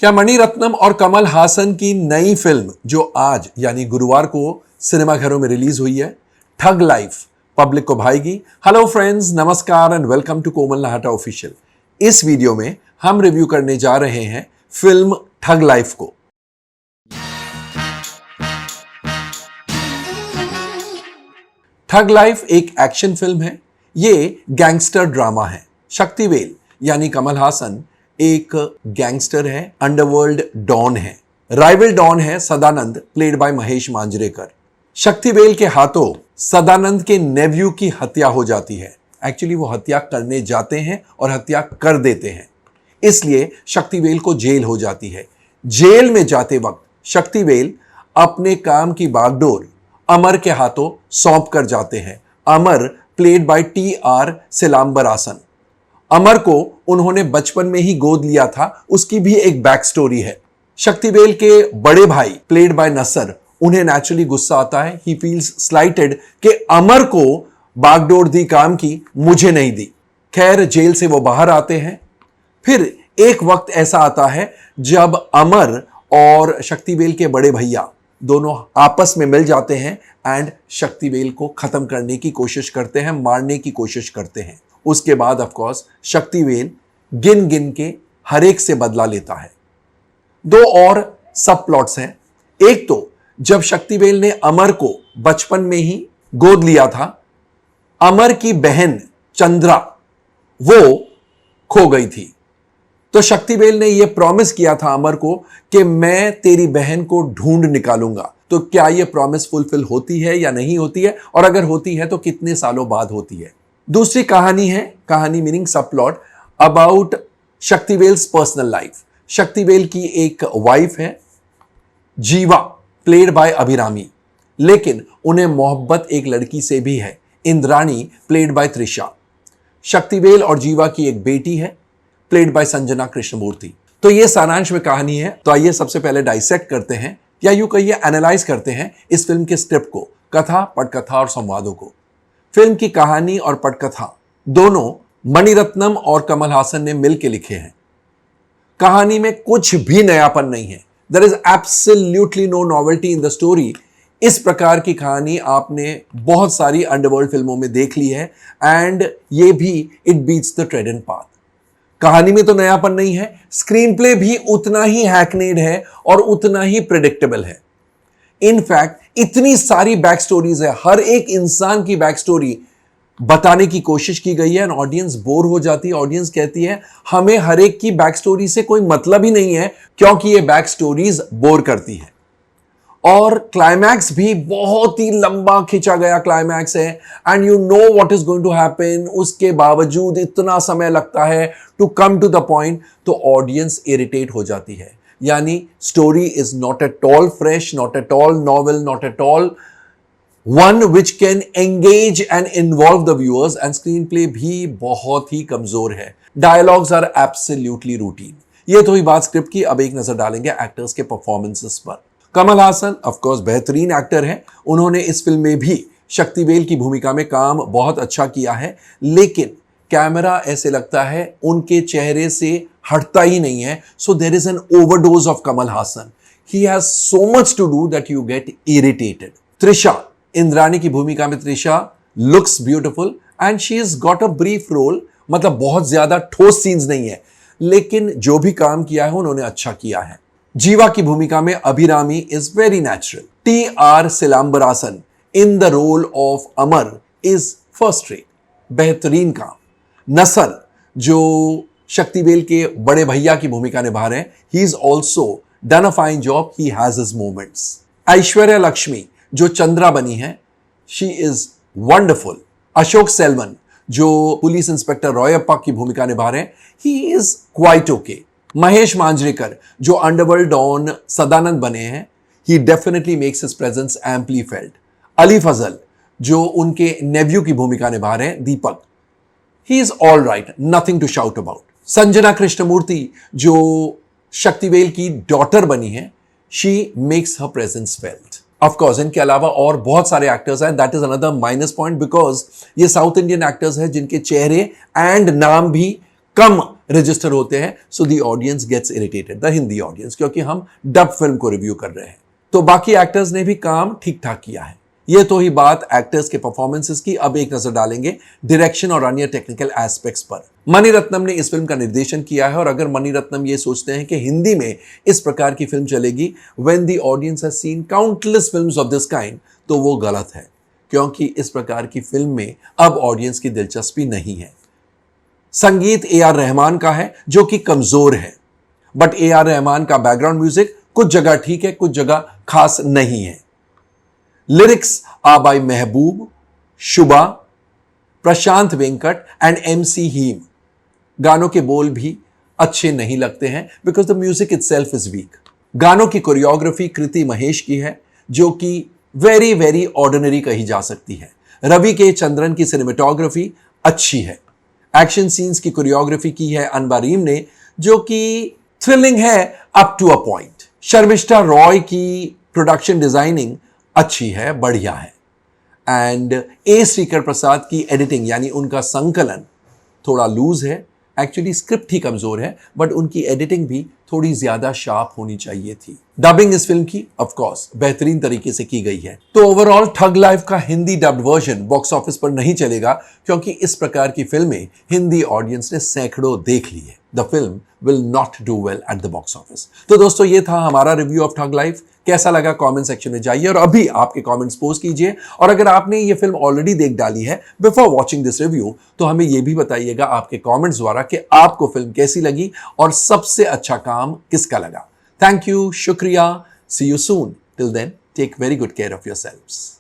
क्या मणिरत्नम और कमल हासन की नई फिल्म जो आज यानी गुरुवार को सिनेमाघरों में रिलीज हुई है, ठग लाइफ, पब्लिक को भाएगी? हेलो फ्रेंड्स, नमस्कार and welcome to Komal Nahta official. इस वीडियो में हम रिव्यू करने जा रहे हैं फिल्म ठग लाइफ को। ठग लाइफ एक एक्शन फिल्म है। ये गैंगस्टर ड्रामा है। शक्तिवेल यानी कमल हासन एक गैंगस्टर है, अंडरवर्ल्ड डॉन है। राइवल डॉन है सदानंद, प्लेड बाय महेश मांजरेकर। शक्तिवेल के हाथों सदानंद के नेव्यू की हत्या हो जाती है। एक्चुअली वो हत्या करने जाते हैं और हत्या कर देते हैं, इसलिए शक्तिवेल को जेल हो जाती है। जेल में जाते वक्त शक्तिवेल अपने काम की बागडोर अमर के हाथों सौंप कर जाते हैं। अमर प्लेड बाय TR सिलाम्बरासन। अमर को उन्होंने बचपन में ही गोद लिया था, उसकी भी एक बैक स्टोरी है। शक्तिवेल के बड़े भाई प्लेड बाय नसर, उन्हें नेचुरली गुस्सा आता है। ही फील्स स्लाइटेड कि अमर को बागडोर दी काम की, मुझे नहीं दी। खैर, जेल से वो बाहर आते हैं। फिर एक वक्त ऐसा आता है जब अमर और शक्तिवेल के बड़े भैया दोनों आपस में मिल जाते हैं एंड शक्तिवेल को खत्म करने की कोशिश करते हैं, मारने की कोशिश करते हैं। उसके बाद ऑफ कोर्स शक्तिवेल गिन गिन के हर एक से बदला लेता है। दो और सब प्लॉट्स हैं। एक तो जब शक्तिवेल ने अमर को बचपन में ही गोद लिया था, अमर की बहन चंद्रा वो खो गई थी, तो शक्तिवेल ने यह प्रॉमिस किया था अमर को कि मैं तेरी बहन को ढूंढ निकालूंगा। तो क्या यह प्रॉमिस फुलफिल होती है या नहीं होती है, और अगर होती है तो कितने सालों बाद होती है? दूसरी कहानी है, कहानी मीनिंग सब plot, about Shaktivel's personal life. Shaktivel की एक वाइफ है जीवा, प्लेड बाय अभिरामी, लेकिन उन्हें मोहब्बत एक लड़की से भी है, इंद्राणी, प्लेड बाय त्रिशा। शक्तिवेल और जीवा की एक बेटी है, प्लेड बाय संजना कृष्णमूर्ति। तो ये सारांश में कहानी है। तो आइए सबसे पहले डाइसेक्ट करते हैं, या यूं कहिए एनालाइज करते हैं इस फिल्म के स्क्रिप्ट को, कथा, पटकथा और संवादों को। फिल्म की कहानी और पटकथा दोनों मणिरत्नम और कमल हासन ने मिलकर लिखे हैं। कहानी में कुछ भी नयापन नहीं है। There is absolutely no novelty in the story. इस प्रकार की कहानी आपने बहुत सारी अंडरवर्ल्ड फिल्मों में देख ली है, एंड ये भी it beats the trodden path. कहानी में तो नयापन नहीं है, स्क्रीन प्ले भी उतना ही हैकनेड है और उतना ही प्रेडिक्टेबल है। इनफैक्ट इतनी सारी बैक स्टोरीज है, हर एक इंसान की बैक स्टोरी बताने की कोशिश की गई है, एंड ऑडियंस बोर हो जाती है। ऑडियंस कहती है हमें हर एक की बैक स्टोरी से कोई मतलब ही नहीं है, क्योंकि ये बैक स्टोरीज बोर करती है। और क्लाइमैक्स भी बहुत ही लंबा खिंचा गया क्लाइमैक्स है, and you know what is going to happen. उसके बावजूद इतना समय लगता है to come to the point, तो ऑडियंस इरिटेट हो जाती है। यानी story is not at all fresh, not at all novel, not at all one which can engage and involve the viewers, and screen play भी बहुत ही कमजोर है। Dialogues are absolutely routine. ये तो ही बात स्क्रिप्ट की। अब एक नजर डालेंगे एक्टर्स के परफॉर्मेंसेस पर। कमल हासन ऑफ कोर्स बेहतरीन एक्टर हैं। उन्होंने इस फिल्म में भी शक्तिवेल की भूमिका में काम बहुत अच्छा किया है, लेकिन कैमरा ऐसे लगता है उनके चेहरे से हटता ही नहीं है। So there is an overdose of Kamal Haasan. He has so much to do that you get irritated. Trisha, Indrani की भूमिका में Trisha looks beautiful and she is got a brief role, मतलब बहुत ज्यादा ठोस सीन्स नहीं है, लेकिन जो भी काम किया है उन्होंने अच्छा किया है। जीवा की भूमिका में Abhirami is very natural. TR Silambarasan in the role of Amar is first rate, बेहतरीन काम। नसर जो शक्तिवेल के बड़े भैया की भूमिका निभा रहे हैं, he is also done a fine job, he has his moments. Aishwarya Lakshmi जो चंद्रा बनी है, she is wonderful. Ashok Selvan जो पुलिस इंस्पेक्टर रॉयप्पा की भूमिका निभा रहे हैं, he is quite okay. Mahesh Manjrekar जो अंडरवर्ल्ड डॉन सदानंद बने हैं, he definitely makes his presence amply felt. Ali Fazal जो उनके नेव्यू की भूमिका निभा रहे हैं, Deepak, he is all right, nothing to shout about. Sanjana Krishnamurthy जो शक्तिवेल की डॉटर बनी है, she makes her presence felt. Of course इनके अलावा और बहुत सारे एक्टर्स हैं, that is another minus point, because ये साउथ इंडियन एक्टर्स हैं जिनके चेहरे एंड नाम भी कम रजिस्टर होते हैं, so the audience gets irritated, the Hindi audience, क्योंकि हम डब फिल्म को रिव्यू कर रहे हैं। तो बाकी एक्टर्स ने भी काम ठीक ठाक किया है। ये तो ही बात एक्टर्स के परफॉर्मेंसेस की। अब एक नजर डालेंगे डायरेक्शन और अन्य टेक्निकल एस्पेक्ट्स पर। मणिरत्नम ने इस फिल्म का निर्देशन किया है, और अगर मणिरत्नम ये सोचते हैं कि हिंदी में इस प्रकार की फिल्म चलेगी when the audience has seen countless films of this kind, तो वो गलत है, क्योंकि इस प्रकार की फिल्म में अब ऑडियंस की दिलचस्पी नहीं है। संगीत ए.आर. रहमान का है, जो कि कमजोर है, बट ए.आर. रहमान का बैकग्राउंड म्यूजिक कुछ जगह ठीक है, कुछ जगह खास नहीं है। Lyrics are bye Mehboob, Shubha, Prashant Venkat and MC haem. गानों के बोल भी अच्छे नहीं लगते हैं, because the music itself is weak. गानों की कोरियोग्राफी कृति महेश की है, जो कि वेरी वेरी ऑर्डिनरी कही जा सकती है। रवि के चंद्रन की सिनेमेटोग्राफी अच्छी है। एक्शन सीन्स की कोरियोग्राफी की है अनबारीम ने, जो कि थ्रिलिंग है up to a point. Sharmishtha Roy की प्रोडक्शन डिजाइनिंग अच्छी है, बढ़िया है। एंड ए श्रीकर प्रसाद की एडिटिंग यानी उनका संकलन थोड़ा लूज है। एक्चुअली स्क्रिप्ट ही कमजोर है, बट उनकी एडिटिंग भी थोड़ी ज्यादा शार्प होनी चाहिए थी। डबिंग इस फिल्म की ऑफ कोर्स बेहतरीन तरीके से की गई है। तो ओवरऑल ठग लाइफ का Hindi dubbed version box office पर नहीं चलेगा, क्योंकि इस प्रकार की फिल्में हिंदी ऑडियंस ने सैकड़ों देख ली है। The film will not do well at the box office. तो दोस्तों, ये था हमारा रिव्यू ऑफ ठग लाइफ। कैसा लगा कमेंट सेक्शन में जाइए और अभी आपके कमेंट्स पोस्ट कीजिए। और अगर आपने ये फिल्म ऑलरेडी देख डाली है बिफोर वॉचिंग दिस रिव्यू, तो हमें ये भी बताइएगा आपके कमेंट्स द्वारा कि आपको फिल्म कैसी लगी और सबसे अच्छा काम किसका लगा। थैंक यू, शुक्रिया, see you soon. Till then, take very good care of yourselves.